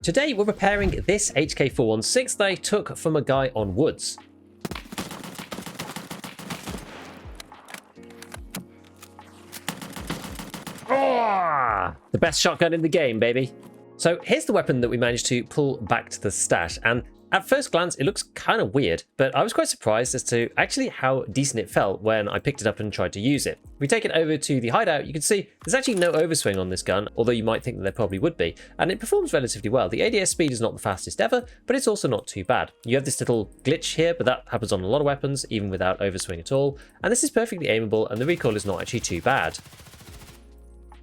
Today we're repairing this HK416 that I took from a guy on Woods. Oh, the best shotgun in the game, baby. So here's the weapon that we managed to pull back to the stash, and at first glance it looks kind of weird, but I was quite surprised as to actually how decent it felt when I picked it up and tried to use it. If we take it over to the hideout, you can see there's actually no overswing on this gun, although you might think that there probably would be, and it performs relatively well. The ADS speed is not the fastest ever, but it's also not too bad. You have this little glitch here, but that happens on a lot of weapons, even without overswing at all, and this is perfectly aimable, and the recoil is not actually too bad.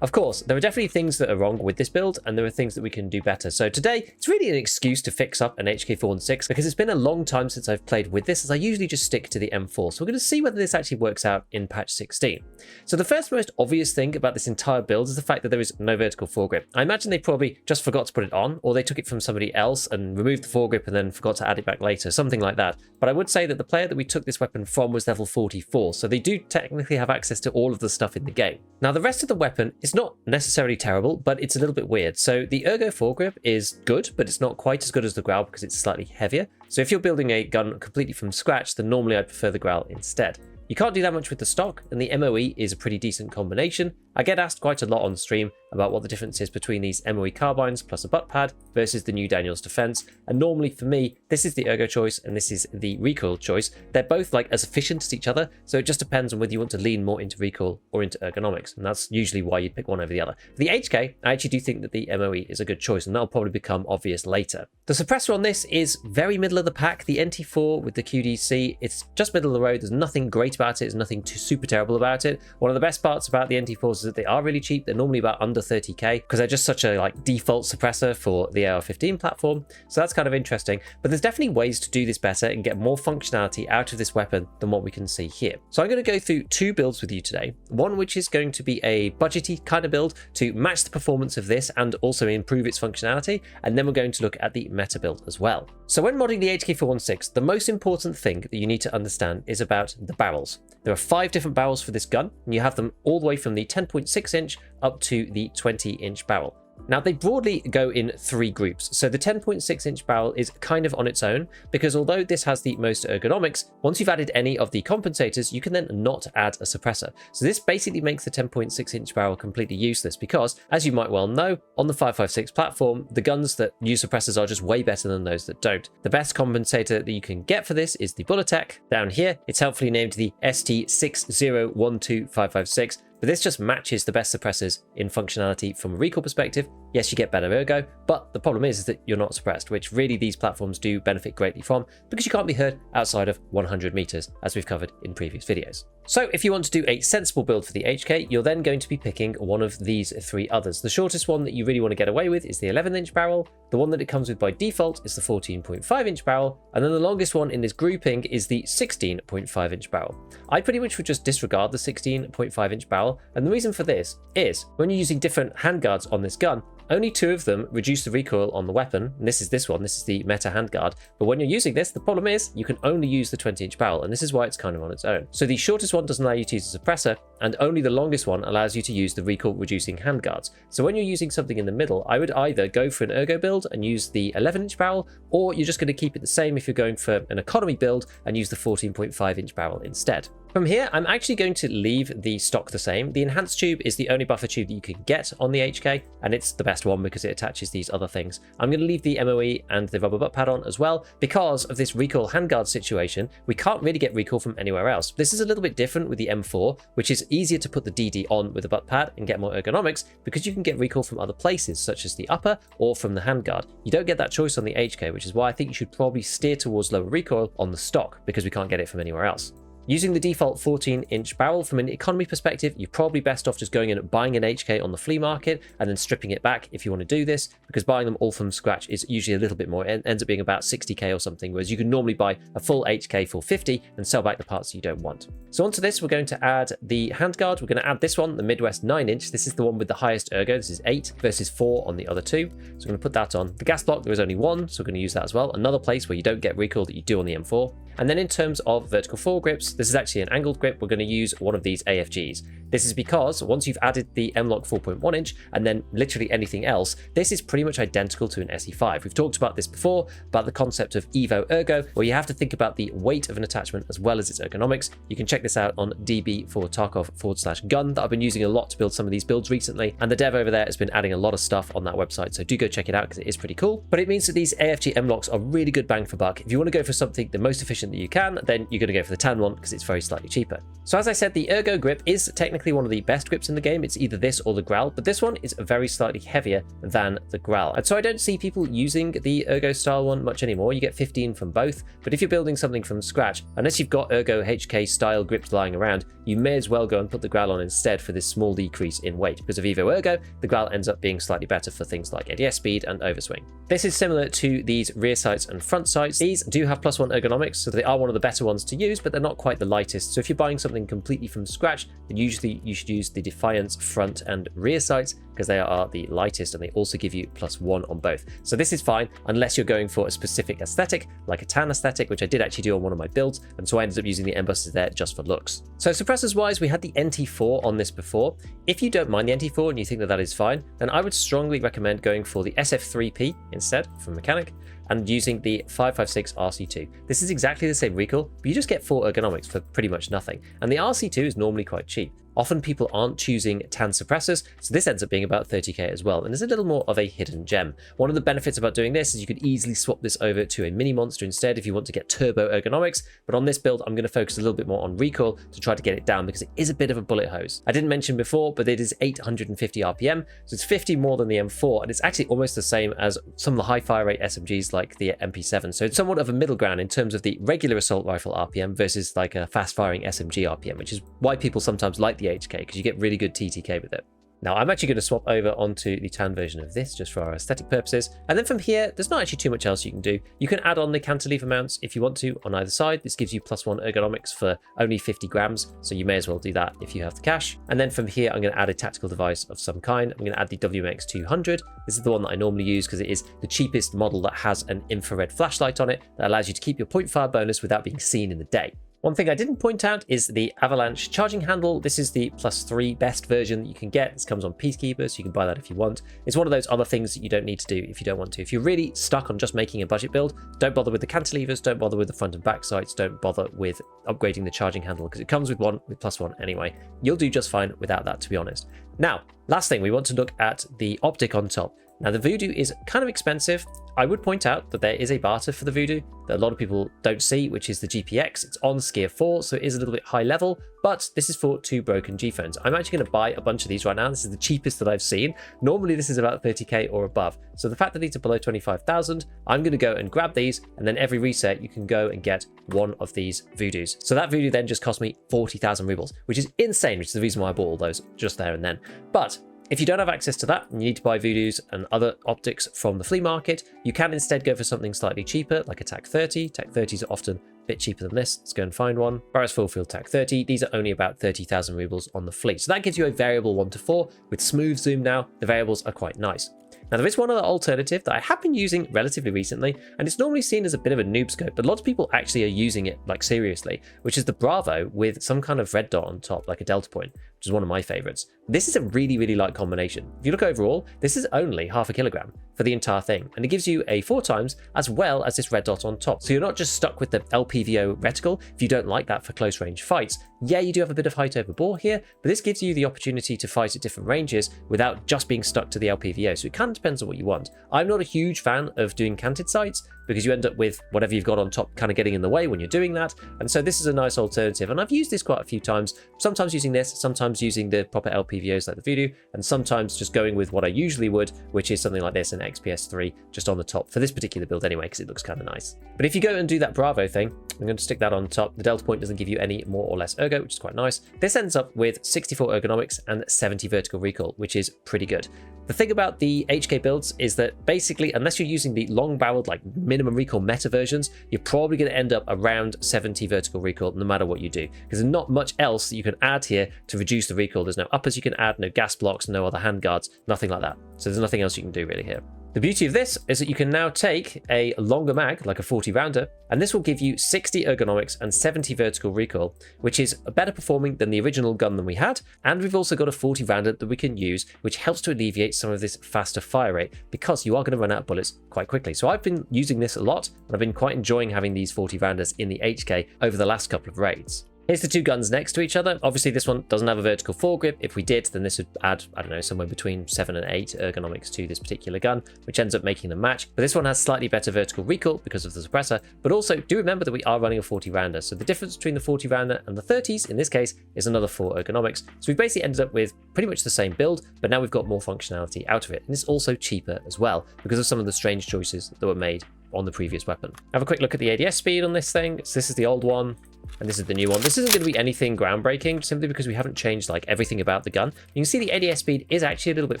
Of course, there are definitely things that are wrong with this build, and there are things that we can do better. So today, it's really an excuse to fix up an HK416 because it's been a long time since I've played with this, as I usually just stick to the M4. So we're going to see whether this actually works out in patch 16. So the first most obvious thing about this entire build is the fact that there is no vertical foregrip. I imagine they probably just forgot to put it on, or they took it from somebody else and removed the foregrip and then forgot to add it back later, something like that. But I would say that the player that we took this weapon from was level 44, so they do technically have access to all of the stuff in the game. Now the rest of the weapon is not necessarily terrible, but it's a little bit weird. So the ergo foregrip is good, but it's not quite as good as the Growl because it's slightly heavier. So if you're building a gun completely from scratch, then normally I'd prefer the Growl instead. You can't do that much with the stock, and the MOE is a pretty decent combination. I get asked quite a lot on stream about what the difference is between these MOE carbines plus a butt pad versus the new Daniel's Defense, and normally for me, this is the ergo choice and this is the recoil choice. They're both like as efficient as each other, so it just depends on whether you want to lean more into recoil or into ergonomics, and that's usually why you'd pick one over the other. For the HK, I actually do think that the MOE is a good choice, and that'll probably become obvious later. The suppressor on this is very middle of the pack. The NT4 with the QDC, it's just middle of the road. There's nothing great about it, there's nothing too super terrible about it. One of the best parts about the NT4s is that they are really cheap. They're normally about under 30k because they're just such a like default suppressor for the AR-15 platform, so that's kind of interesting. But there's definitely ways to do this better and get more functionality out of this weapon than what we can see here. So I'm going to go through two builds with you today, one which is going to be a budgety kind of build to match the performance of this and also improve its functionality, and then we're going to look at the meta build as well. So when modding the HK416, the most important thing that you need to understand is about the barrels. There are 5 different barrels for this gun, and you have them all the way from the 10.6 inch up to the 20 inch barrel. Now they broadly go in 3 groups. So the 10.6 inch barrel is kind of on its own, because although this has the most ergonomics, once you've added any of the compensators, you can then not add a suppressor. So this basically makes the 10.6 inch barrel completely useless because, as you might well know, on the 5.56 platform, the guns that use suppressors are just way better than those that don't. The best compensator that you can get for this is the Ballistics. Down here, it's helpfully named the ST6012556. But this just matches the best suppressors in functionality from a recoil perspective. Yes, you get better ergo, but the problem is that you're not suppressed, which really these platforms do benefit greatly from, because you can't be heard outside of 100 meters, as we've covered in previous videos. So if you want to do a sensible build for the HK, you're then going to be picking one of these 3 others. The shortest one that you really want to get away with is the 11 inch barrel. The one that it comes with by default is the 14.5 inch barrel. And then the longest one in this grouping is the 16.5 inch barrel. I pretty much would just disregard the 16.5 inch barrel. And the reason for this is when you're using different handguards on this gun, only 2 of them reduce the recoil on the weapon, and this is this one, this is the meta handguard. But when you're using this, the problem is you can only use the 20 inch barrel, and this is why it's kind of on its own. So the shortest one doesn't allow you to use a suppressor, and only the longest one allows you to use the recoil reducing handguards. So when you're using something in the middle, I would either go for an ergo build and use the 11 inch barrel, or you're just going to keep it the same if you're going for an economy build and use the 14.5 inch barrel instead. From here, I'm actually going to leave the stock the same. The enhanced tube is the only buffer tube that you can get on the HK, and it's the best one because it attaches these other things. I'm going to leave the MOE and the rubber butt pad on as well. Because of this recoil handguard situation, we can't really get recoil from anywhere else. This is a little bit different with the M4, which is easier to put the DD on with a butt pad and get more ergonomics because you can get recoil from other places, such as the upper or from the handguard. You don't get that choice on the HK, which is why I think you should probably steer towards lower recoil on the stock because we can't get it from anywhere else. Using the default 14-inch barrel from an economy perspective, you're probably best off just going in and buying an HK on the flea market and then stripping it back if you want to do this, because buying them all from scratch is usually a little bit more. It ends up being about 60k or something, whereas you can normally buy a full HK for 50 and sell back the parts you don't want. So onto this, we're going to add the handguard. We're going to add this one, the Midwest 9-inch. This is the one with the highest ergo. This is 8 versus 4 on the other two. So we're going to put that on. The gas block, there is only one, so we're going to use that as well. Another place where you don't get recoil that you do on the M4. And then in terms of vertical foregrips, this is actually an angled grip. We're going to use one of these AFGs. This is because once you've added the M-LOK 4.1 inch and then literally anything else, this is pretty much identical to an SE5. We've talked about this before, about the concept of Evo Ergo, where you have to think about the weight of an attachment as well as its ergonomics. You can check this out on db/Tarkov/gun that I've been using a lot to build some of these builds recently, and the dev over there has been adding a lot of stuff on that website, so do go check it out because it is pretty cool. But it means that these AFG M-LOKs are really good bang for buck. If you want to go for something the most efficient that you can, then you're going to go for the tan one because it's very slightly cheaper. So as I said, the Ergo grip is technically one of the best grips in the game. It's either this or the Growl, but this one is very slightly heavier than the Growl. And so I don't see people using the Ergo style one much anymore. You get 15 from both, but if you're building something from scratch, unless you've got Ergo HK style grips lying around, you may as well go and put the Growl on instead for this small decrease in weight. Because of Evo Ergo, the Growl ends up being slightly better for things like ADS speed and overswing. This is similar to these rear sights and front sights. These do have +1 ergonomics, so they are one of the better ones to use, but they're not quite the lightest. So if you're buying something completely from scratch, then usually you should use the Defiance front and rear sights because they are the lightest and they also give you +1 on both. So this is fine unless you're going for a specific aesthetic, like a tan aesthetic, which I did actually do on one of my builds, and so I ended up using the M-Busters there just for looks. So suppressors wise, we had the NT4 on this before. If you don't mind the NT4 and you think that that is fine, then I would strongly recommend going for the SF3P instead from Mechanic and using the 556 RC2. This is exactly the same recoil, but you just get 4 ergonomics for pretty much nothing. And the RC2 is normally quite cheap. Often people aren't choosing tan suppressors, so this ends up being about 30k as well, and it's a little more of a hidden gem. One of the benefits about doing this is you could easily swap this over to a mini monster instead if you want to get turbo ergonomics, but on this build I'm going to focus a little bit more on recoil to try to get it down because it is a bit of a bullet hose. I didn't mention before, but it is 850 RPM, so it's 50 more than the M4, and it's actually almost the same as some of the high fire rate SMGs like the MP7, so it's somewhat of a middle ground in terms of the regular assault rifle RPM versus like a fast firing SMG RPM, which is why people sometimes like the HK, because you get really good TTK with it. Now I'm actually going to swap over onto the tan version of this just for our aesthetic purposes, and then from here there's not actually too much else you can do. You can add on the cantilever mounts if you want to on either side. This gives you +1 ergonomics for only 50 grams, so you may as well do that if you have the cash. And then from here I'm going to add a tactical device of some kind. I'm going to add the WMX 200. This is the one that I normally use because it is the cheapest model that has an infrared flashlight on it that allows you to keep your point fire bonus without being seen in the day. One thing I didn't point out is the Avalanche charging handle. This is the +3 best version that you can get. This comes on Peacekeeper, so you can buy that if you want. It's one of those other things that you don't need to do if you don't want to. If you're really stuck on just making a budget build, don't bother with the cantilevers, don't bother with the front and back sights, don't bother with upgrading the charging handle because it comes with one with +1 anyway. You'll do just fine without that, to be honest. Now, last thing, we want to look at the optic on top. Now the Voodoo is kind of expensive. I would point out that there is a barter for the Voodoo that a lot of people don't see, which is the GPX. It's on Skier 4, so it is a little bit high level, but this is for 2 broken G-phones. I'm actually going to buy a bunch of these right now. This is the cheapest that I've seen. Normally this is about 30k or above. So the fact that these are below 25,000, I'm going to go and grab these, and then every reset you can go and get one of these Voodoos. So that Voodoo then just cost me 40,000 rubles, which is insane, which is the reason why I bought all those just there and then. But if you don't have access to that and you need to buy Voodoos and other optics from the flea market, you can instead go for something slightly cheaper, like a TAC 30. TAC 30s are often a bit cheaper than this. Let's go and find one. Barrett's Full Field TAC 30. These are only about 30,000 rubles on the flea. So that gives you a variable 1:4. With smooth zoom now, the variables are quite nice. Now there is one other alternative that I have been using relatively recently, and it's normally seen as a bit of a noob scope, but lots of people actually are using it like seriously, which is the Bravo with some kind of red dot on top, like a delta point, which is one of my favorites. This is a really, really light combination. If you look overall, this is only half a kilogram for the entire thing, and it gives you a 4x as well as this red dot on top. So you're not just stuck with the LPVO reticle if you don't like that for close range fights. Yeah, you do have a bit of height over bore here, but this gives you the opportunity to fight at different ranges without just being stuck to the LPVO. So it kind of depends on what you want. I'm not a huge fan of doing canted sights because you end up with whatever you've got on top kind of getting in the way when you're doing that. And so this is a nice alternative. And I've used this quite a few times, sometimes using this, sometimes using the proper LPVOs like the Voodoo, and sometimes just going with what I usually would, which is something like this, an XPS3 just on the top for this particular build anyway, because it looks kind of nice. But if you go and do that Bravo thing, I'm going to stick that on top. The delta point doesn't give you any more or less ergo, which is quite nice. This ends up with 64 ergonomics and 70 vertical recoil, which is pretty good. The thing about the HK builds is that basically, unless you're using the long-barreled, like minimum recoil meta versions, you're probably going to end up around 70 vertical recoil no matter what you do, because there's not much else that you can add here to reduce the recoil. There's no uppers you can add, no gas blocks, no other handguards, nothing like that. So there's nothing else you can do really here. The beauty of this is that you can now take a longer mag, like a 40 rounder, and this will give you 60 ergonomics and 70 vertical recoil, which is better performing than the original gun that we had. And we've also got a 40 rounder that we can use, which helps to alleviate some of this faster fire rate, because you are going to run out of bullets quite quickly. So I've been using this a lot, and I've been quite enjoying having these 40 rounders in the HK over the last couple of raids. Here's the two guns next to each other. Obviously, this one doesn't have a vertical foregrip. If we did, then this would add, I don't know, somewhere between 7 and 8 ergonomics to this particular gun, which ends up making them match. But this one has slightly better vertical recoil because of the suppressor. But also, do remember that we are running a 40 rounder. So the difference between the 40 rounder and the 30s, in this case, is another 4 ergonomics. So we've basically ended up with pretty much the same build, but now we've got more functionality out of it. And it's also cheaper as well because of some of the strange choices that were made on the previous weapon. Have a quick look at the ADS speed on this thing. So this is the old one. And this is the new one. This isn't going to be anything groundbreaking, simply because we haven't changed like everything about the gun. You can see the ADS speed is actually a little bit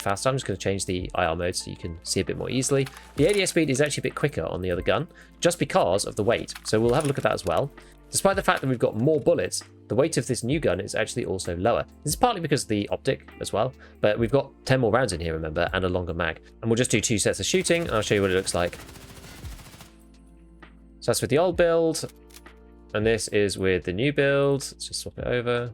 faster. I'm just going to change the IR mode so you can see a bit more easily. The ADS speed is actually a bit quicker on the other gun, just because of the weight. So we'll have a look at that as well. Despite the fact that we've got more bullets, the weight of this new gun is actually also lower. This is partly because of the optic as well, but we've got 10 more rounds in here, remember, and a longer mag. And we'll just do 2 sets of shooting, and I'll show you what it looks like. So that's with the old build. And this is with the new build. Let's just swap it over.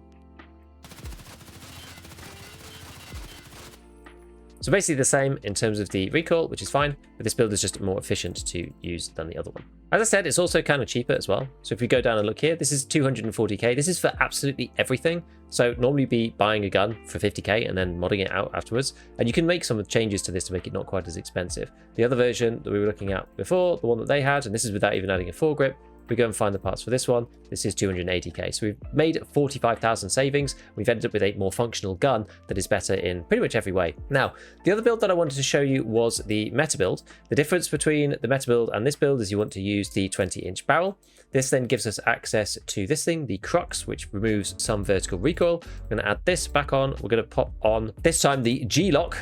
So basically the same in terms of the recoil, which is fine, but this build is just more efficient to use than the other one. As I said, it's also kind of cheaper as well. So if we go down and look here, this is 240k. This is for absolutely everything. So normally you'd be buying a gun for 50k and then modding it out afterwards. And you can make some changes to this to make it not quite as expensive. The other version that we were looking at before, the one that they had, and this is without even adding a foregrip, we go and find the parts for this one. This is 280k. So we've made 45,000 savings. We've ended up with a more functional gun that is better in pretty much every way. Now, the other build that I wanted to show you was the meta build. The difference between the meta build and this build is you want to use the 20-inch barrel. This then gives us access to this thing, the crux, which removes some vertical recoil. We're going to add this back on. We're going to pop on, this time, the G-Lock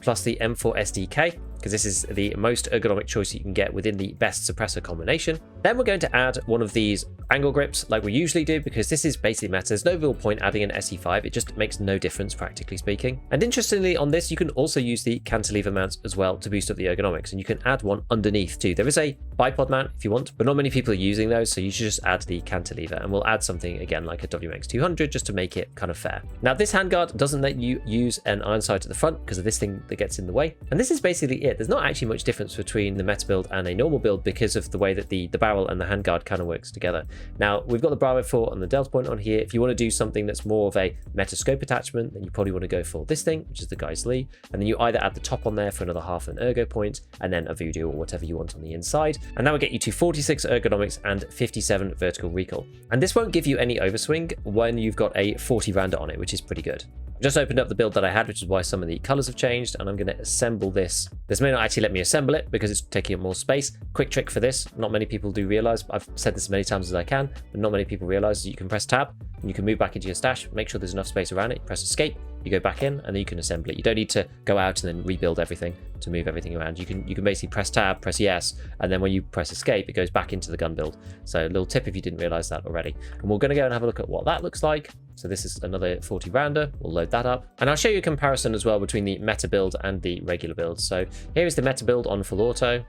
plus the M4 SDK, because this is the most ergonomic choice you can get within the best suppressor combination. Then we're going to add one of these angle grips like we usually do, because this is basically meta. There's no real point adding an SE5. It just makes no difference, practically speaking. And interestingly, on this, you can also use the cantilever mount as well to boost up the ergonomics, and you can add one underneath too. There is a bipod mount if you want, but not many people are using those, so you should just add the cantilever, and we'll add something again like a WMX 200 just to make it kind of fair. Now, this handguard doesn't let you use an iron sight at the front because of this thing that gets in the way, and this is basically it. There's not actually much difference between the meta build and a normal build because of the way that the barrel and the handguard kind of works together. Now, we've got the Bravo 4 and the Delta Point on here. If you want to do something that's more of a metascope attachment, then you probably want to go for this thing, which is the Guy's Lee, and then you either add the top on there for another half an ergo point, and then a voodoo or whatever you want on the inside, and that will get you to 46 ergonomics and 57 vertical recoil. And this won't give you any overswing when you've got a 40 rounder on it, which is pretty good. Just opened up the build that I had, which is why some of the colors have changed, and I'm going to assemble this. This may not actually let me assemble it because it's taking up more space. Quick trick for this, not many people do realize, I've said this as many times as I can, but not many people realize that you can press tab and you can move back into your stash, make sure there's enough space around it, press escape, you go back in, and then you can assemble it. You don't need to go out and then rebuild everything to move everything around. You can basically press tab, press yes, and then when you press escape, it goes back into the gun build. So a little tip if you didn't realize that already. And we're going to go and have a look at what that looks like. So this is another 40 rounder. We'll load that up. And I'll show you a comparison as well between the meta build and the regular build. So here is the meta build on full auto.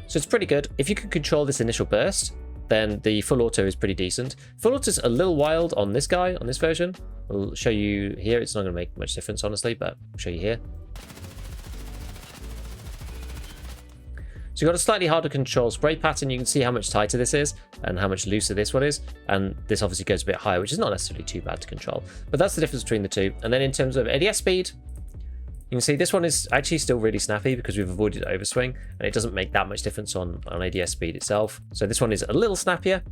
So it's pretty good. If you can control this initial burst, then the full auto is pretty decent. Full auto is a little wild on this guy, on this version. We'll show you here. It's not going to make much difference, honestly, but I'll show you here. So you've got a slightly harder control spray pattern. You can see how much tighter this is and how much looser this one is. And this obviously goes a bit higher, which is not necessarily too bad to control. But that's the difference between the two. And then in terms of ADS speed, you can see this one is actually still really snappy because we've avoided overswing, and it doesn't make that much difference on ADS speed itself. So this one is a little snappier.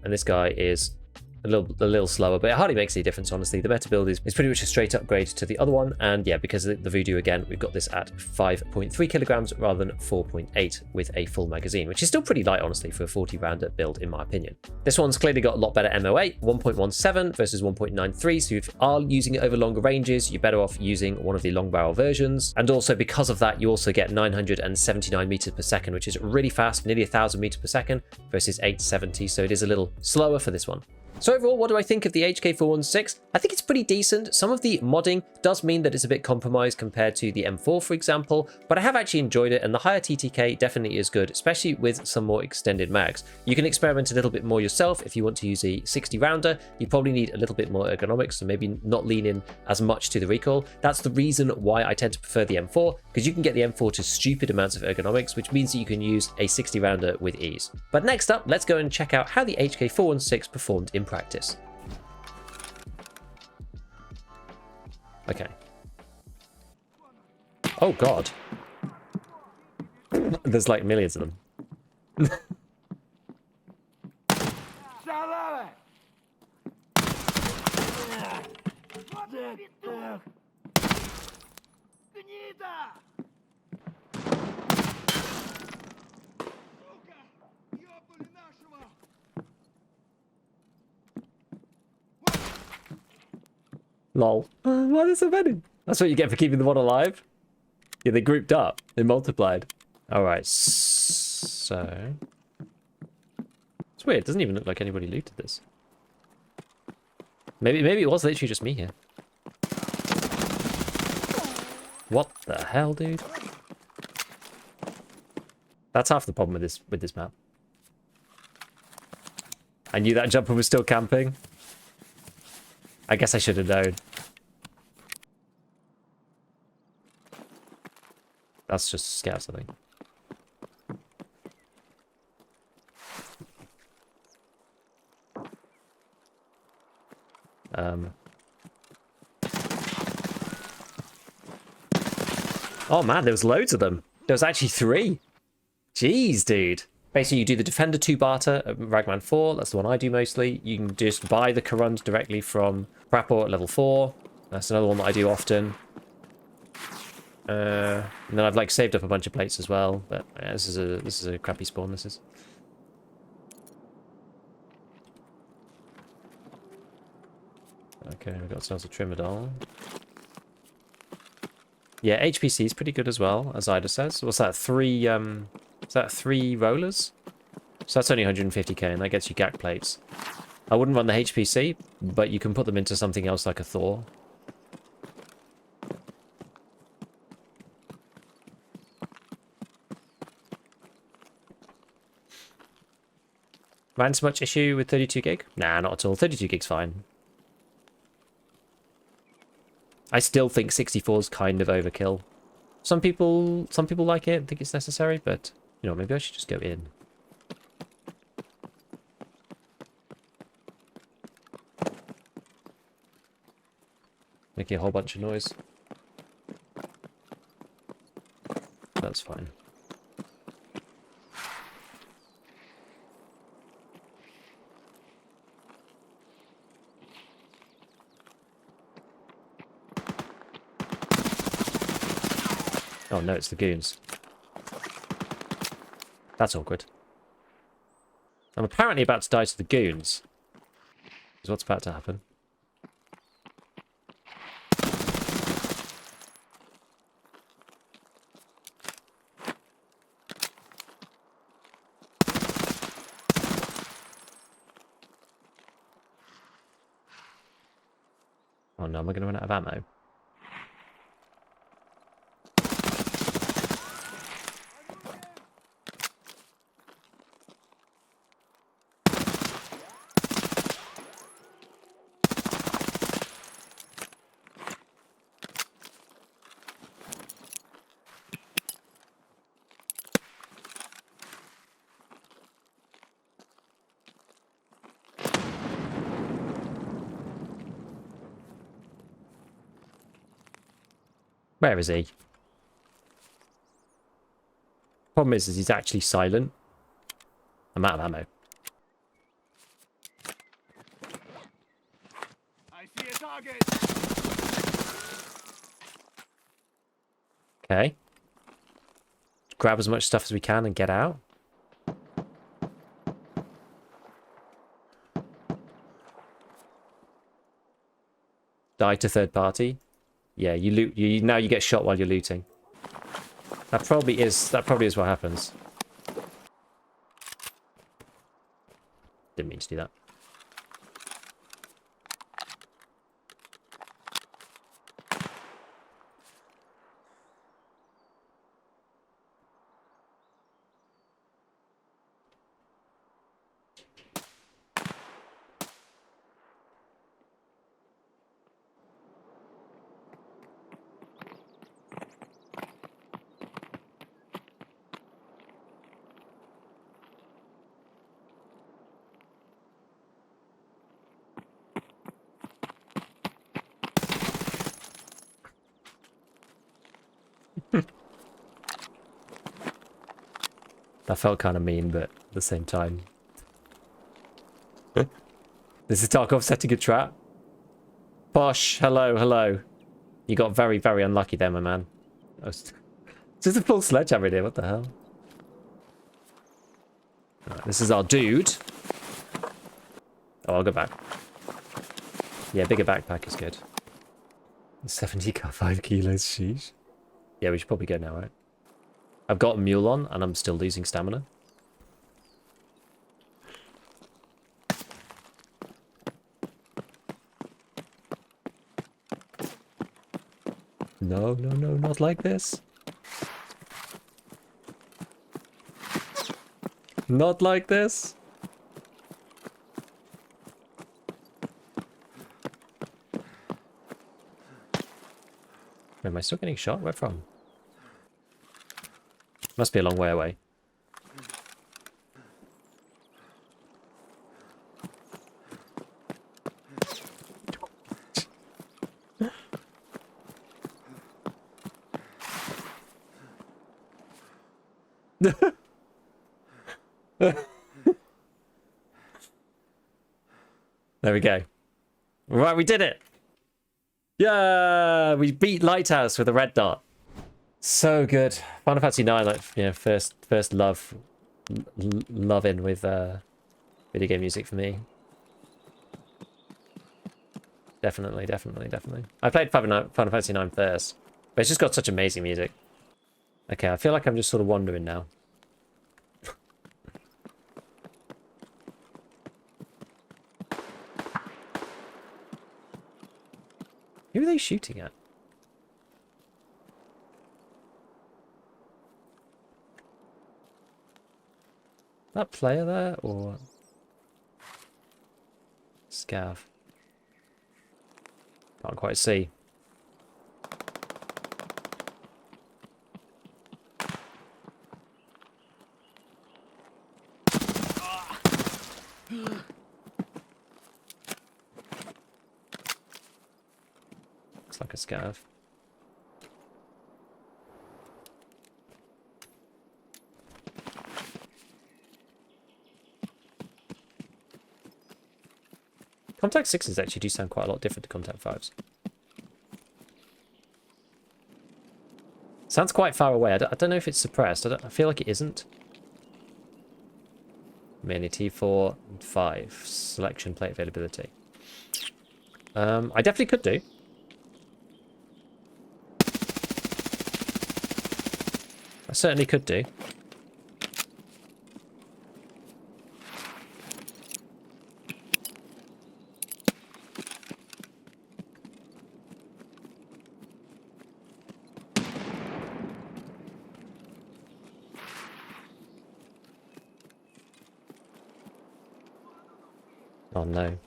And this guy is a little slower, but it hardly makes any difference, honestly. The meta build is pretty much a straight upgrade to the other one, and yeah, because of the voodoo again, we've got this at 5.3 kilograms rather than 4.8 with a full magazine, which is still pretty light, honestly, for a 40 rounder build, in my opinion. This one's clearly got a lot better MOA, 1.17 versus 1.93, so if you are using it over longer ranges, you're better off using one of the long barrel versions, and also because of that, you also get 979 meters per second, which is really fast, nearly 1,000 meters per second versus 870, so it is a little slower for this one. So overall, what do I think of the HK416? I think it's pretty decent. Some of the modding does mean that it's a bit compromised compared to the M4, for example, but I have actually enjoyed it, and the higher TTK definitely is good, especially with some more extended mags. You can experiment a little bit more yourself. If you want to use a 60 rounder, you probably need a little bit more ergonomics, so maybe not lean in as much to the recoil. That's the reason why I tend to prefer the M4, because you can get the M4 to stupid amounts of ergonomics, which means that you can use a 60 rounder with ease. But next up, let's go and check out how the HK416 performed in practice. Okay. Oh god. There's like millions of them. Lol. Why are there so many? That's what you get for keeping the one alive. Yeah, they grouped up. They multiplied. Alright, so... It's weird. It doesn't even look like anybody looted this. Maybe it was literally just me here. What the hell, dude? That's half the problem with this map. I knew that jumper was still camping. I guess I should have known. That's just scouts, I think. Oh man, there was loads of them. There was actually 3. Jeez, dude. Basically, you do the Defender 2 barter at Ragman 4. That's the one I do mostly. You can just buy the Corund directly from Prapor at level 4. That's another one that I do often. And then I've like saved up a bunch of plates as well. But yeah, this is a crappy spawn. This is. Okay, we've got ourselves a Trimadol. Yeah, HPC is pretty good as well, as Ida says. What's that? 3 is that 3 rollers? So that's only 150k, and that gets you GAC plates. I wouldn't run the HPC, but you can put them into something else like a Thor. Ran so much issue with 32 gig? Nah, not at all. 32 gig's fine. I still think 64 is kind of overkill. Some people like it and think it's necessary, but you know, maybe I should just go in. Making a whole bunch of noise. That's fine. Oh no, it's the goons. That's awkward. I'm apparently about to die to the goons. Is what's about to happen. Oh no, am I going to run out of ammo? Where is he? Problem is he's actually silent. I'm out of ammo. I see a target. Okay. Grab as much stuff as we can and get out. Die to third party. Yeah, you loot. Now you get shot while you're looting. That probably is what happens. Didn't mean to do that. That felt kind of mean, but at the same time. This is Tarkov setting a trap. Posh, hello, hello. You got very, very unlucky there, my man. It's just a full sledgehammer in here, what the hell? Right, this is our dude. Oh, I'll go back. Yeah, bigger backpack is good. 75 kilos, sheesh. Yeah, we should probably go now, right? I've got a mule on, and I'm still losing stamina. No, no, no, not like this. Not like this. Am I still getting shot? Where from? Must be a long way away. There we go. Right, we did it. Yeah, we beat Lighthouse with a red dot. So good. Final Fantasy 9, like, you know, first love, loving with video game music for me. Definitely, definitely, definitely. I played Final Fantasy 9 first, but it's just got such amazing music. Okay, I feel like I'm just sort of wandering now. Who are they shooting at? That player there, or Scav? Can't quite see. Looks like a Scav. Contact 6s actually do sound quite a lot different to Contact 5s. Sounds quite far away. I don't know if it's suppressed. I feel like it isn't. Mainly T4 and 5. Selection, plate availability. I definitely could do. I certainly could do. Oh no.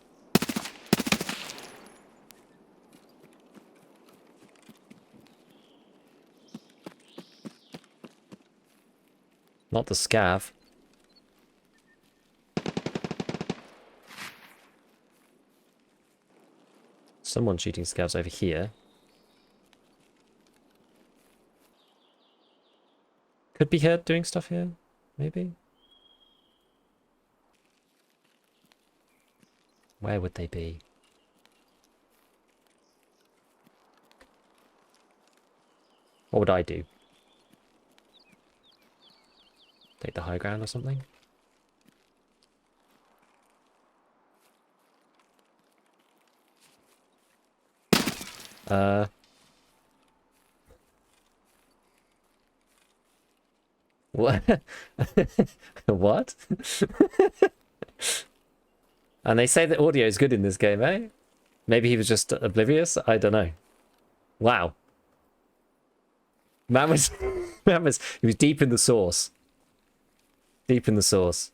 Not the Scav. Someone shooting Scavs over here. Could be heard doing stuff here, maybe? Where would they be? What would I do? Take the high ground or something? What? What? And they say that audio is good in this game, eh? Maybe he was just oblivious? I don't know. Wow. Man was, he was deep in the sauce. Deep in the sauce.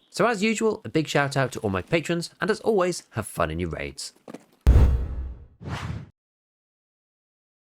So as usual, a big shout out to all my patrons, and as always, have fun in your raids.